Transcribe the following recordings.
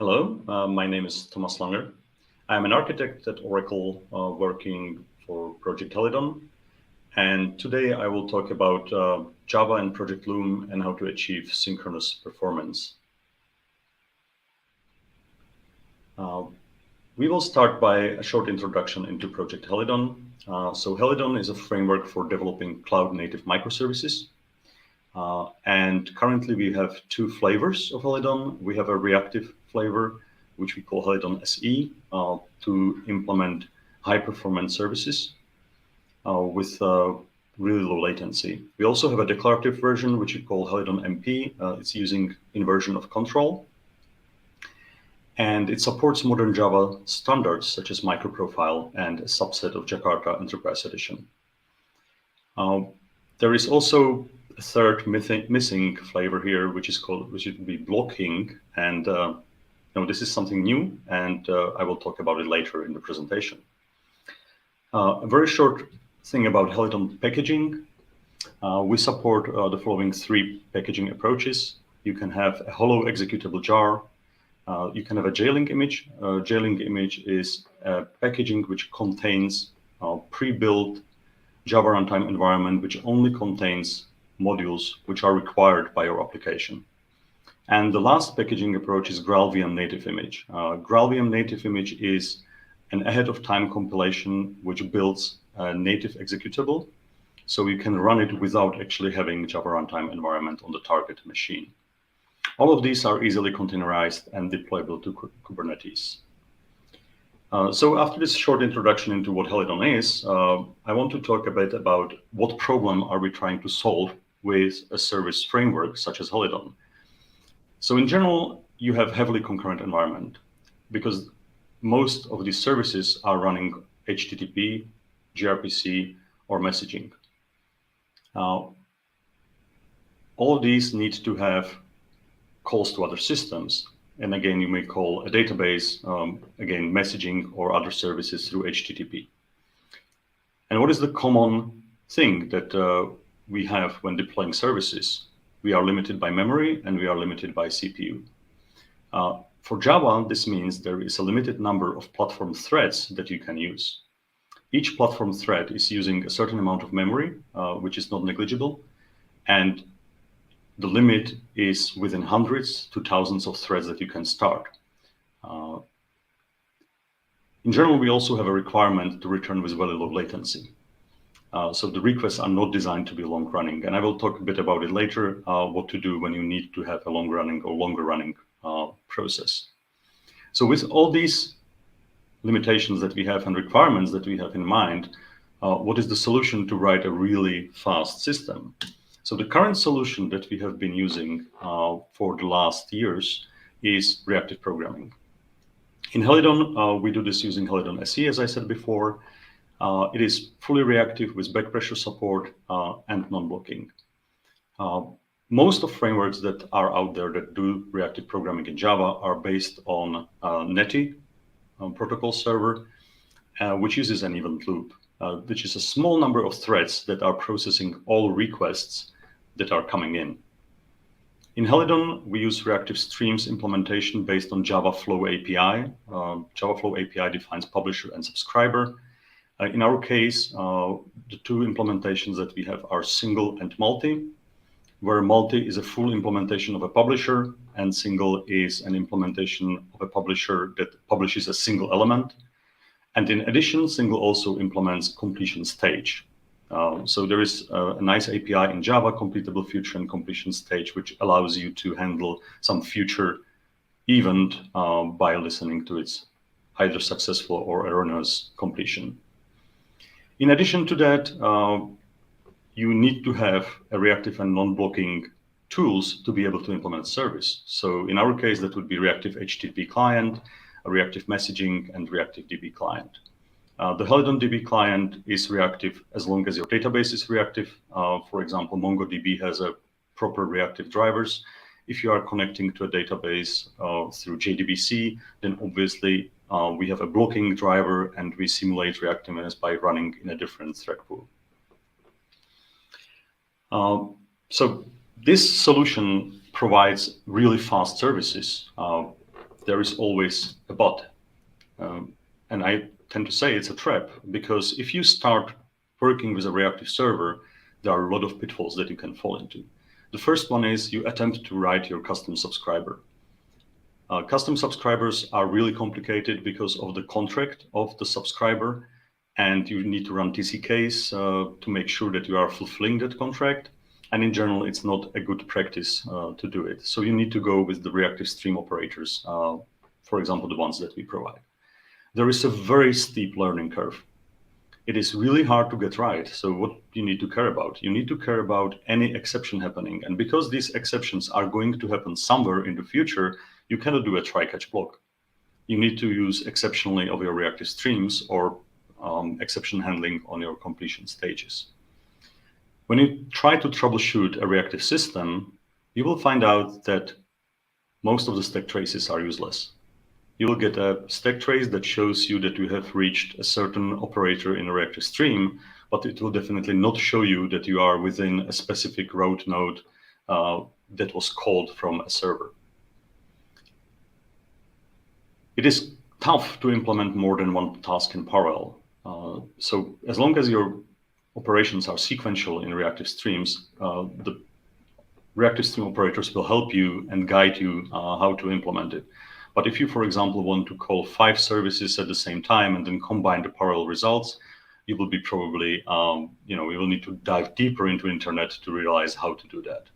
Hello, my name is Tomas. I'm an architect at Oracle working for Project Helidon. And today I will talk about Java and Project Loom and how to achieve synchronous performance. We will start by a short introduction into Project Helidon. So Helidon is a framework for developing cloud-native microservices. And currently we have two flavors of Helidon. We have a reactive flavor, which we call Helidon SE, to implement high-performance services with really low latency. We also have a declarative version, which we call Helidon MP. It's using inversion of control. And it supports modern Java standards, such as microprofile and a subset of Jakarta Enterprise Edition. There is also a third missing flavor here, which would be blocking. And this is something new, and I will talk about it later in the presentation. A very short thing about Helidon packaging. We support the following three packaging approaches. You can have a hollow executable jar. You can have a J-Link image. J-Link image is a packaging which contains pre-built Java runtime environment, which only contains modules which are required by your application. And the last packaging approach is GraalVM native image. GraalVM native image is an ahead-of-time compilation which builds a native executable, so you can run it without actually having Java runtime environment on the target machine. All of these are easily containerized and deployable to Kubernetes. So after this short introduction into what Helidon is, I want to talk a bit about what problem are we trying to solve with a service framework such as Helidon. So in general, you have heavily concurrent environment because most of these services are running HTTP, gRPC, or messaging. All of these need to have calls to other systems. And again, you may call a database, again, messaging or other services through HTTP. And what is the common thing that we have when deploying services? We are limited by memory and we are limited by CPU. For Java, this means there is a limited number of platform threads that you can use. Each platform thread is using a certain amount of memory, which is not negligible. And the limit is within hundreds to thousands of threads that you can start. In general, we also have a requirement to return with very low latency. So the requests are not designed to be long running. And I will talk a bit about it later, what to do when you need to have a long running or longer running process. So with all these limitations that we have and requirements that we have in mind, what is the solution to write a really fast system? So the current solution that we have been using for the last years is reactive programming. In Helidon, we do this using Helidon SE, as I said before. It is fully reactive with back pressure support and non-blocking. Most of frameworks that are out there that do reactive programming in Java are based on NETI protocol server, which uses an event loop, which is a small number of threads that are processing all requests that are coming in. In Helidon, we use reactive streams implementation based on Java Flow API. Java Flow API defines publisher and subscriber. In our case, the two implementations that we have are single and multi, where multi is a full implementation of a publisher and single is an implementation of a publisher that publishes a single element. And in addition, single also implements completion stage. So there is a nice API in Java, completable future and completion stage, which allows you to handle some future event by listening to its either successful or erroneous completion. In addition to that, you need to have a reactive and non-blocking tools to be able to implement service. So in our case, that would be reactive HTTP client, a reactive messaging, and reactive DB client. The Helidon DB client is reactive as long as your database is reactive. For example, MongoDB has a proper reactive drivers. If you are connecting to a database through JDBC, then obviously we have a blocking driver and we simulate reactiveness by running in a different thread pool. So this solution provides really fast services. there is always a but. And I tend to say it's a trap, because if you start working with a reactive server, there are a lot of pitfalls that you can fall into. The first one is you attempt to write your custom subscriber. Custom subscribers are really complicated because of the contract of the subscriber, and you need to run TCKs to make sure that you are fulfilling that contract. And in general, it's not a good practice to do it. So you need to go with the reactive stream operators, for example, the ones that we provide. There is a very steep learning curve. It is really hard to get right. So what you need to care about? You need to care about any exception happening. And because these exceptions are going to happen somewhere in the future, you cannot do a try-catch block. You need to use exceptionally of your reactive streams or exception handling on your completion stages. When you try to troubleshoot a reactive system, you will find out that most of the stack traces are useless. You will get a stack trace that shows you that you have reached a certain operator in a reactive stream, but it will definitely not show you that you are within a specific route node that was called from a server. It is tough to implement more than one task in parallel. So as long as your operations are sequential in reactive streams, the reactive stream operators will help you and guide you how to implement it. But if you, for example, want to call 5 services at the same time and then combine the parallel results, you will be probably, you will need to dive deeper into internet to realize how to do that.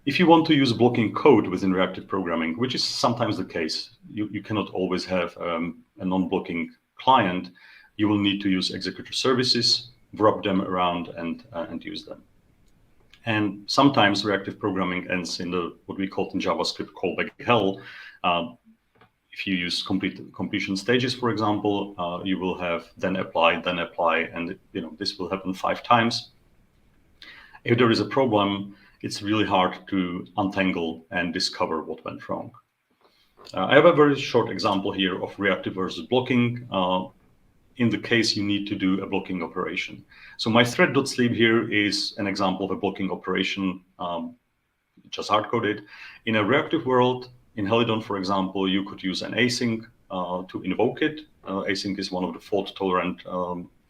If you want to use blocking code within reactive programming, which is sometimes the case, you cannot always have a non-blocking client, you will need to use executor services, wrap them around and use them. And sometimes reactive programming ends in what we call in JavaScript callback hell. If you use completion stages, for example, you will have then apply, and this will happen 5 times. If there is a problem, it's really hard to untangle and discover what went wrong. I have a very short example here of reactive versus blocking. In the case you need to do a blocking operation. So my thread.sleep here is an example of a blocking operation, just hard-coded. In a reactive world, in Helidon, for example, you could use an async to invoke it. Async is one of the fault-tolerant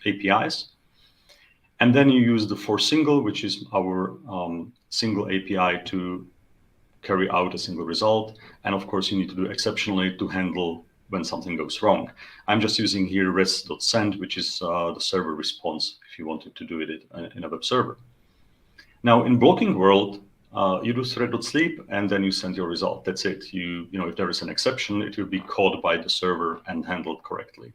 APIs. And then you use the for single, which is our single API to carry out a single result. And of course, you need to do exceptionally to handle when something goes wrong. I'm just using here res.send, which is the server response if you wanted to do it in a web server. Now, in blocking world, you do thread.sleep and then you send your result. That's it. If there is an exception, it will be caught by the server and handled correctly.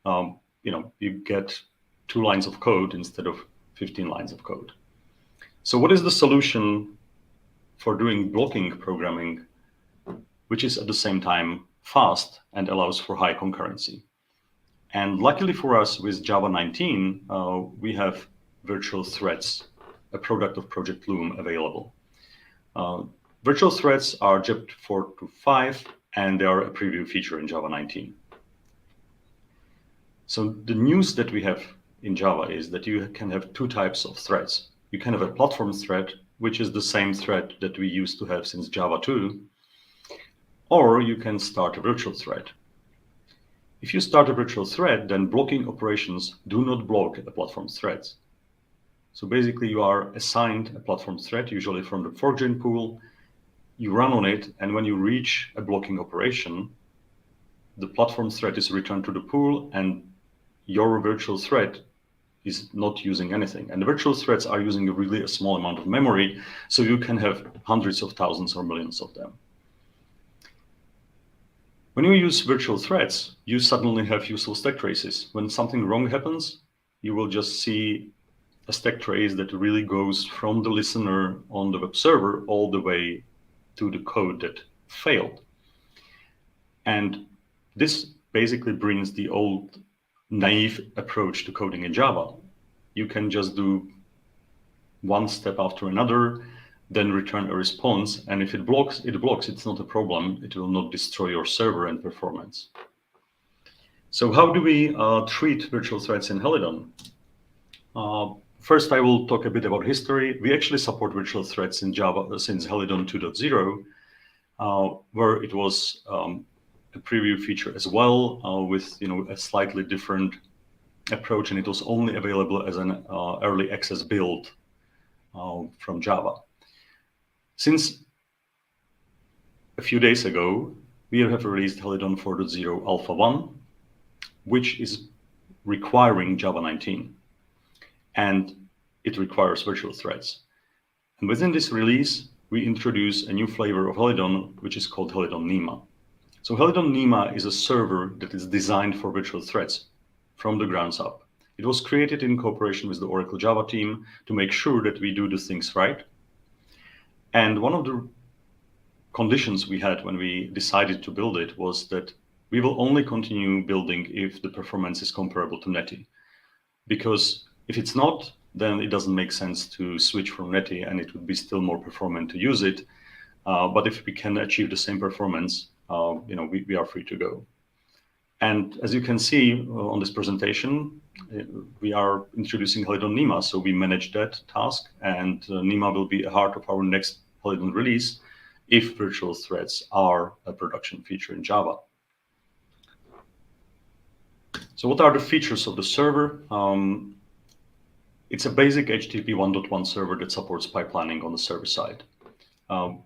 You get 2 lines of code instead of 15 lines of code. So what is the solution for doing blocking programming, which is at the same time fast and allows for high concurrency? And luckily for us, with Java 19, we have virtual threads, a product of Project Loom, available. Virtual threads are JEP 4.5, and they are a preview feature in Java 19. So the news that we have in Java is that you can have 2 types of threads. You can have a platform thread, which is the same thread that we used to have since Java 2, or you can start a virtual thread. If you start a virtual thread, then blocking operations do not block the platform threads. So basically, you are assigned a platform thread, usually from the forkgen pool. You run on it, and when you reach a blocking operation, the platform thread is returned to the pool, and your virtual thread is not using anything. And the virtual threads are using really a small amount of memory, so you can have hundreds of thousands or millions of them. When you use virtual threads, you suddenly have useful stack traces. When something wrong happens, you will just see a stack trace that really goes from the listener on the web server all the way to the code that failed. And this basically brings the old naive approach to coding in Java. You can just do one step after another, then return a response. And if it blocks, it's not a problem. It will not destroy your server and performance. So how do we treat virtual threads in Helidon? First, I will talk a bit about history. We actually support virtual threads in Java since Helidon 2.0. where it was a preview feature as well, with a slightly different approach, and it was only available as an early access build from Java. Since a few days ago, we have released Helidon 4.0 Alpha 1, which is requiring Java 19, and it requires virtual threads. And within this release, we introduce a new flavor of Helidon, which is called Helidon Nima. So Helidon Nima is a server that is designed for virtual threads from the ground up. It was created in cooperation with the Oracle Java team to make sure that we do the things right. And one of the conditions we had when we decided to build it was that we will only continue building if the performance is comparable to Netty. Because if it's not, then it doesn't make sense to switch from Netty, and it would be still more performant to use it. But if we can achieve the same performance, we are free to go. And as you can see on this presentation, we are introducing Helidon Nima. So we manage that task, and Nima will be a heart of our next Helidon release if virtual threads are a production feature in Java. So what are the features of the server? It's a basic HTTP 1.1 server that supports pipelining on the server side.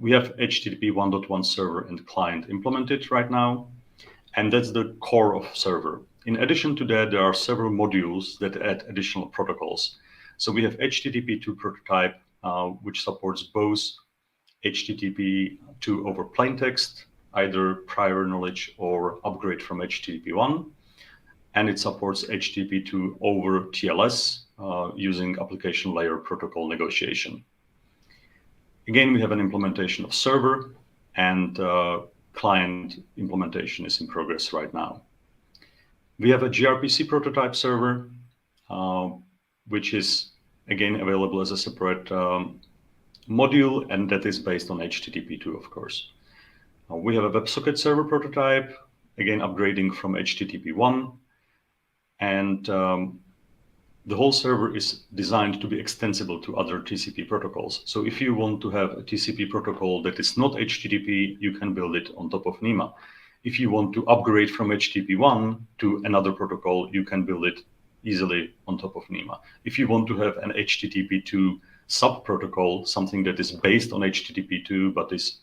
We have HTTP 1.1 server and client implemented right now, and that's the core of server. In addition to that, there are several modules that add additional protocols. So we have HTTP 2 prototype, which supports both HTTP 2 over plaintext, either prior knowledge or upgrade from HTTP 1. And it supports HTTP 2 over TLS using application layer protocol negotiation. Again, we have an implementation of server, and client implementation is in progress right now. We have a gRPC prototype server, which is, again, available as a separate module, and that is based on HTTP 2, of course. We have a WebSocket server prototype, again, upgrading from HTTP 1. And the whole server is designed to be extensible to other TCP protocols. So if you want to have a TCP protocol that is not HTTP, you can build it on top of Nima. If you want to upgrade from HTTP 1 to another protocol, you can build it easily on top of Nima. If you want to have an HTTP 2 sub-protocol, something that is based on HTTP 2 but is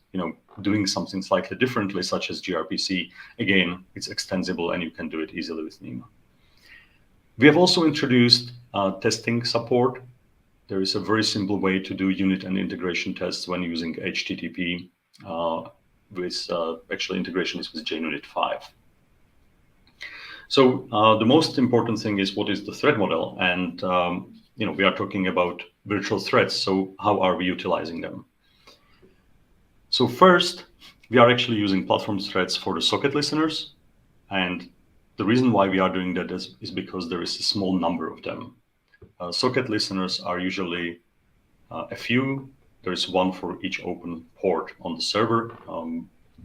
doing something slightly differently, such as gRPC, again, it's extensible and you can do it easily with Nima. We have also introduced testing support. There is a very simple way to do unit and integration tests when using HTTP with actually integration is with JUnit 5. So the most important thing is what is the thread model, and we are talking about virtual threads. So how are we utilizing them? So first, we are actually using platform threads for the socket listeners, and the reason why we are doing that is because there is a small number of them. Socket listeners are usually a few. There is one for each open port on the server.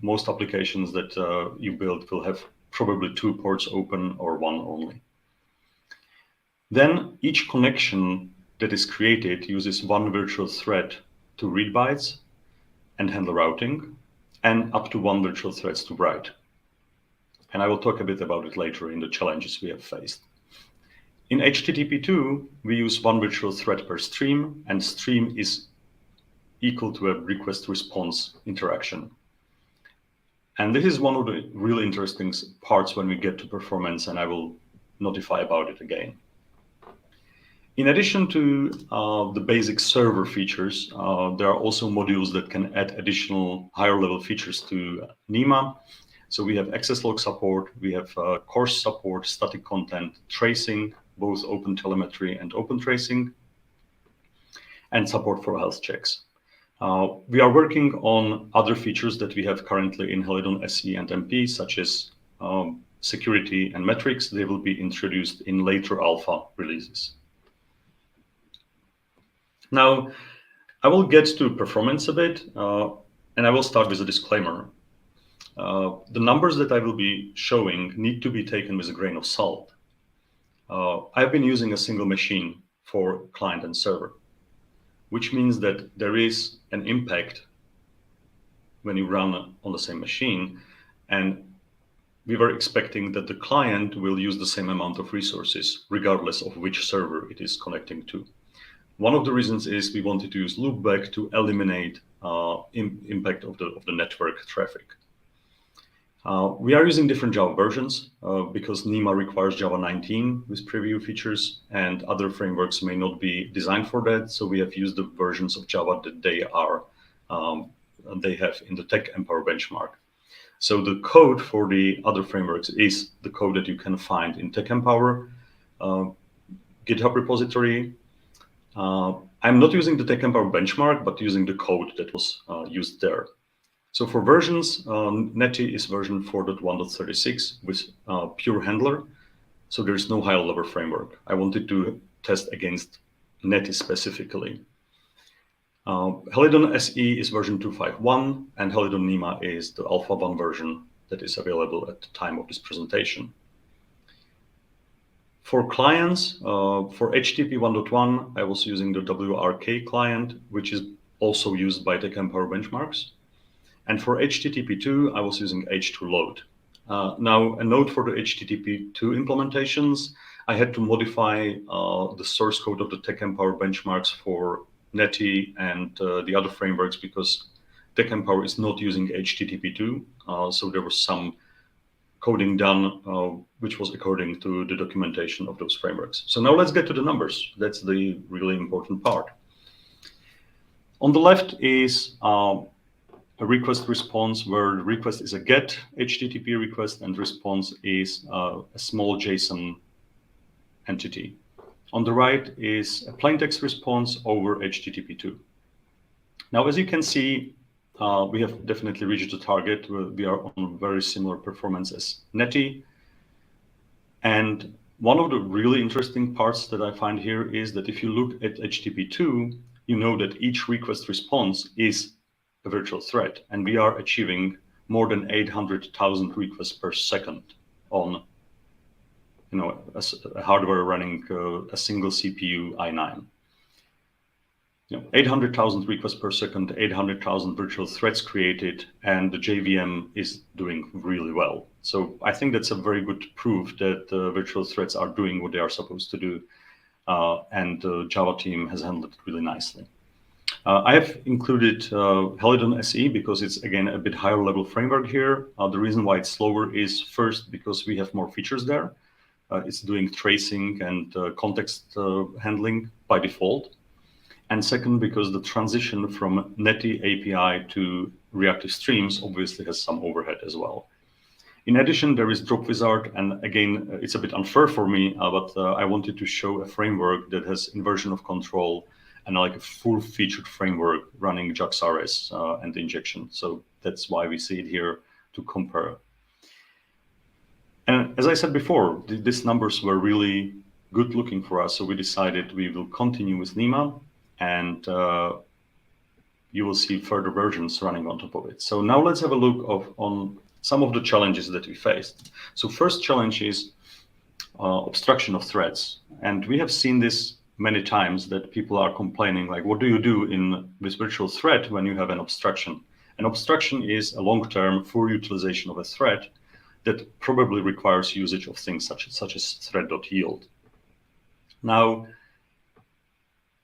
Most applications that you build will have probably 2 ports open or 1 only. Then each connection that is created uses 1 virtual thread to read bytes and handle routing, and up to 1 virtual thread to write. And I will talk a bit about it later in the challenges we have faced. In HTTP 2, we use 1 virtual thread per stream, and stream is equal to a request-response interaction. And this is one of the really interesting parts when we get to performance, and I will notify about it again. In addition to the basic server features, there are also modules that can add additional higher-level features to Nima. So we have access log support, we have course support, static content, tracing, both open telemetry and open tracing, and support for health checks. We are working on other features that we have currently in Helidon SE and MP, such as security and metrics. They will be introduced in later alpha releases. Now, I will get to performance a bit, and I will start with a disclaimer. The numbers that I will be showing need to be taken with a grain of salt. I've been using a single machine for client and server, which means that there is an impact when you run on the same machine. And we were expecting that the client will use the same amount of resources, regardless of which server it is connecting to. One of the reasons is we wanted to use loopback to eliminate impact of the network traffic. We are using different Java versions because Nima requires Java 19 with preview features, and other frameworks may not be designed for that. So we have used the versions of Java that they have in the Tech Empower benchmark. So the code for the other frameworks is the code that you can find in Tech Empower GitHub repository. I'm not using the Tech Empower benchmark, but using the code that was used there. So for versions, Netty is version 4.1.36 with pure handler. So there is no higher level framework. I wanted to test against Netty specifically. Helidon SE is version 2.5.1, and Helidon Nima is the Alpha 1 version that is available at the time of this presentation. For clients, for HTTP 1.1, I was using the WRK client, which is also used by Tech Empower benchmarks. And for HTTP 2, I was using H2 load. Now, a note for the HTTP 2 implementations, I had to modify the source code of the Tech Empower benchmarks for Netty and the other frameworks because Tech Empower is not using HTTP 2. So there was some coding done, which was according to the documentation of those frameworks. So now let's get to the numbers. That's the really important part. On the left is a request response where the request is a GET HTTP request and response is a small JSON entity. On the right is a plain text response over HTTP2. Now, as you can see, we have definitely reached the target. We are on very similar performance as Netty. And one of the really interesting parts that I find here is that if you look at HTTP2, you know that each request response is a virtual thread, and we are achieving more than 800,000 requests per second on, a hardware running a single CPU i9. 800,000 requests per second, 800,000 virtual threads created, and the JVM is doing really well. So I think that's a very good proof that virtual threads are doing what they are supposed to do, and the Java team has handled it really nicely. I have included Helidon SE because it's, again, a bit higher level framework here. The reason why it's slower is first because we have more features there. It's doing tracing and context handling by default. And second, because the transition from Netty API to reactive streams obviously has some overhead as well. In addition, there is Drop Wizard, and again, it's a bit unfair for me, but I wanted to show a framework that has inversion of control and like a full-featured framework running JAX-RS and injection. So that's why we see it here to compare. And as I said before, these numbers were really good looking for us, so we decided we will continue with Nima, and you will see further versions running on top of it. So now let's have a look on some of the challenges that we faced. So first challenge is obstruction of threads. And we have seen this many times that people are complaining, like, what do you do with virtual thread when you have an obstruction? An obstruction is a long-term full utilization of a thread that probably requires usage of things such as thread.yield. Now,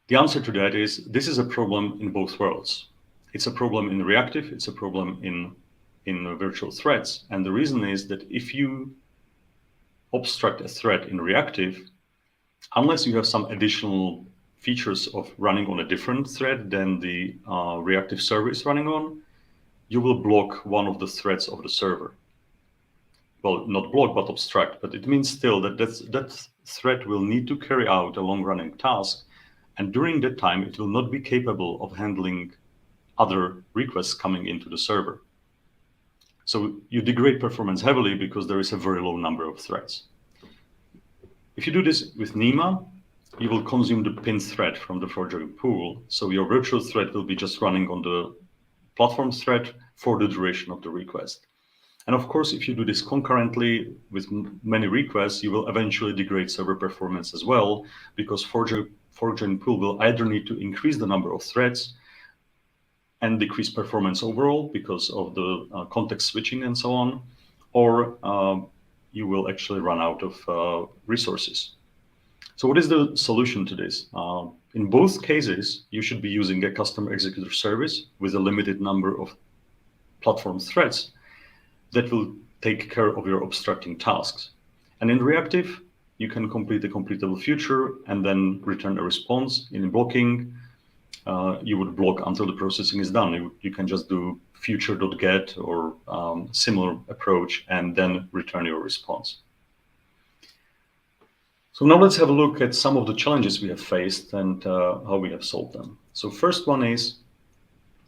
the answer to that is this is a problem in both worlds. It's a problem in reactive, it's a problem in virtual threads. And the reason is that if you obstruct a thread in reactive, unless you have some additional features of running on a different thread than the reactive server is running on, you will block one of the threads of the server. Well, not block, but obstruct. But it means still that that thread will need to carry out a long-running task. And during that time, it will not be capable of handling other requests coming into the server. So you degrade performance heavily because there is a very low number of threads. If you do this with Nima, you will consume the pinned thread from the forgery pool. So your virtual thread will be just running on the platform thread for the duration of the request. And of course, if you do this concurrently with many requests, you will eventually degrade server performance as well, because forgery pool will either need to increase the number of threads and decrease performance overall because of the context switching and so on, or you will actually run out of resources. So what is the solution to this? In both cases, you should be using a custom executor service with a limited number of platform threads that will take care of your obstructing tasks. And in reactive, you can complete a completable feature and then return a response. In blocking, you would block until the processing is done. You can just do future.get or similar approach and then return your response. So now let's have a look at some of the challenges we have faced and how we have solved them. So first one is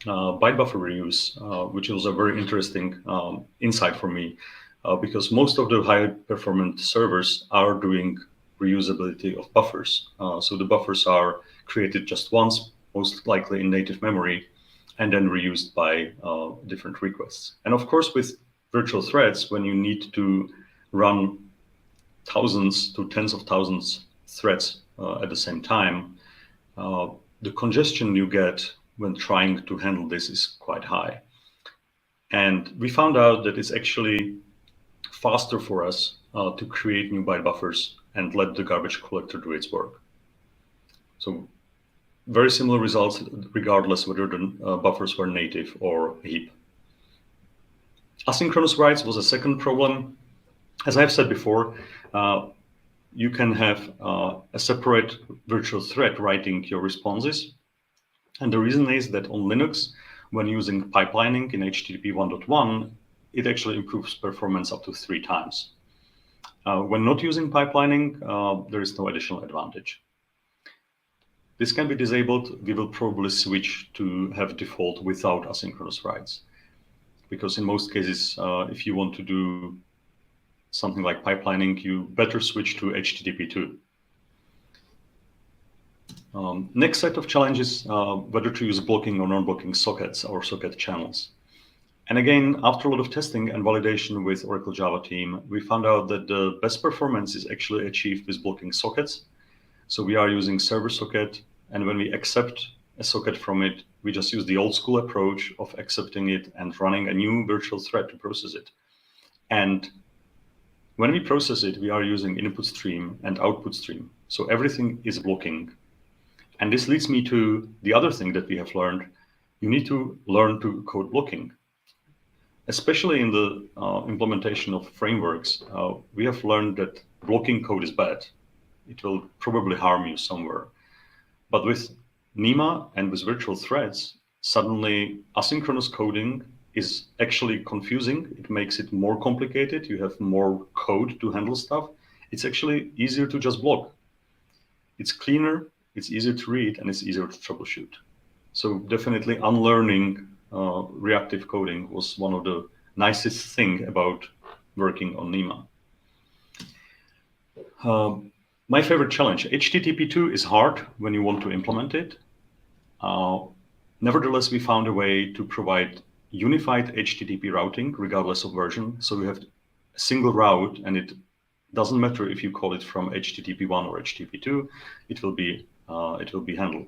byte buffer reuse, which was a very interesting insight for me because most of the high performance servers are doing reusability of buffers. So the buffers are created just once, most likely in native memory, and then reused by different requests. And of course, with virtual threads, when you need to run thousands to tens of thousands threads at the same time, the congestion you get when trying to handle this is quite high. And we found out that it's actually faster for us to create new byte buffers and let the garbage collector do its work. So very similar results regardless whether the buffers were native or heap. Asynchronous writes was a second problem. As I've said before, you can have a separate virtual thread writing your responses. And the reason is that on Linux, when using pipelining in HTTP 1.1, it actually improves performance up to 3 times. When not using pipelining, there is no additional advantage. This can be disabled. We will probably switch to have default without asynchronous writes. Because in most cases, if you want to do something like pipelining, you better switch to HTTP 2. Next set of challenges, whether to use blocking or non-blocking sockets or socket channels. And again, after a lot of testing and validation with Oracle Java team, we found out that the best performance is actually achieved with blocking sockets. So we are using server socket, and when we accept a socket from it, we just use the old school approach of accepting it and running a new virtual thread to process it. And when we process it, we are using input stream and output stream. So everything is blocking. And this leads me to the other thing that we have learned. You need to learn to code blocking. Especially in the implementation of frameworks, we have learned that blocking code is bad. It will probably harm you somewhere. But with Nima and with virtual threads, suddenly asynchronous coding is actually confusing. It makes it more complicated. You have more code to handle stuff. It's actually easier to just block. It's cleaner, it's easier to read, and it's easier to troubleshoot. So definitely unlearning reactive coding was one of the nicest thing about working on Nima. My favorite challenge, HTTP 2 is hard when you want to implement it. Nevertheless, we found a way to provide unified HTTP routing regardless of version. So we have a single route, and it doesn't matter if you call it from HTTP 1 or HTTP 2, it will be handled.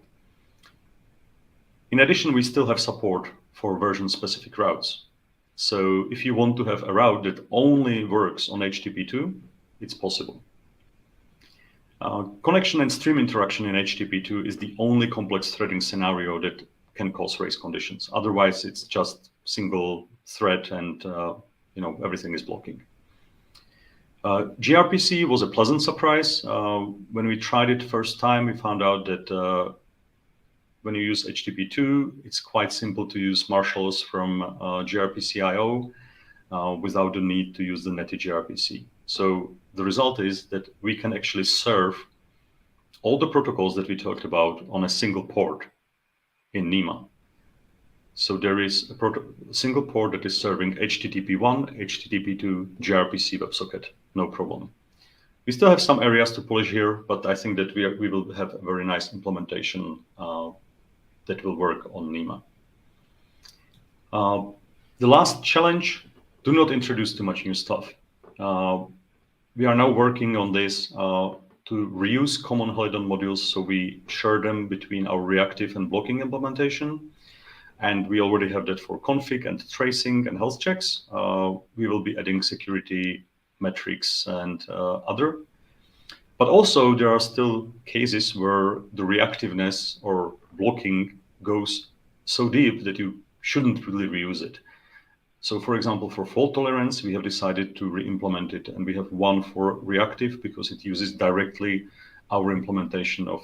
In addition, we still have support for version-specific routes. So if you want to have a route that only works on HTTP 2, it's possible. Connection and stream interaction in HTTP 2 is the only complex threading scenario that can cause race conditions. Otherwise, it's just single thread and everything is blocking. gRPC was a pleasant surprise. When we tried it first time, we found out that when you use HTTP 2, it's quite simple to use marshals from gRPC IO without the need to use the netty gRPC. So the result is that we can actually serve all the protocols that we talked about on a single port in Nima. So there is a single port that is serving HTTP 1, HTTP 2, gRPC WebSocket, no problem. We still have some areas to polish here, but I think that we will have a very nice implementation that will work on Nima. The last challenge, do not introduce too much new stuff. We are now working on this to reuse common Helidon modules, so we share them between our reactive and blocking implementation. and we already have that for config and tracing and health checks. We will be adding security metrics and other. But also there are still cases where the reactiveness or blocking goes so deep that you shouldn't really reuse it. So for example, for fault tolerance, we have decided to re-implement it, and we have one for reactive because it uses directly our implementation of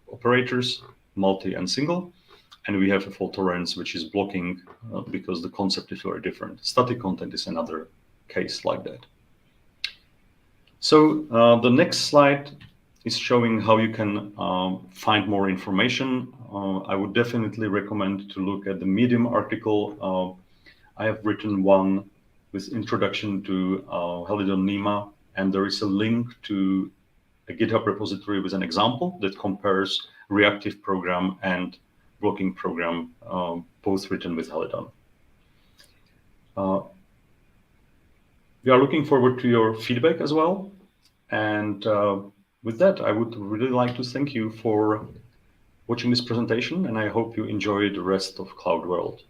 operators, multi and single. And we have a fault tolerance, which is blocking because the concept is very different. Static content is another case like that. So the next slide is showing how you can find more information. I would definitely recommend to look at the Medium article. I have written one with introduction to Helidon Nima, and there is a link to a GitHub repository with an example that compares reactive program and blocking program, both written with Helidon. We are looking forward to your feedback as well. And with that, I would really like to thank you for watching this presentation, and I hope you enjoy the rest of Cloud World.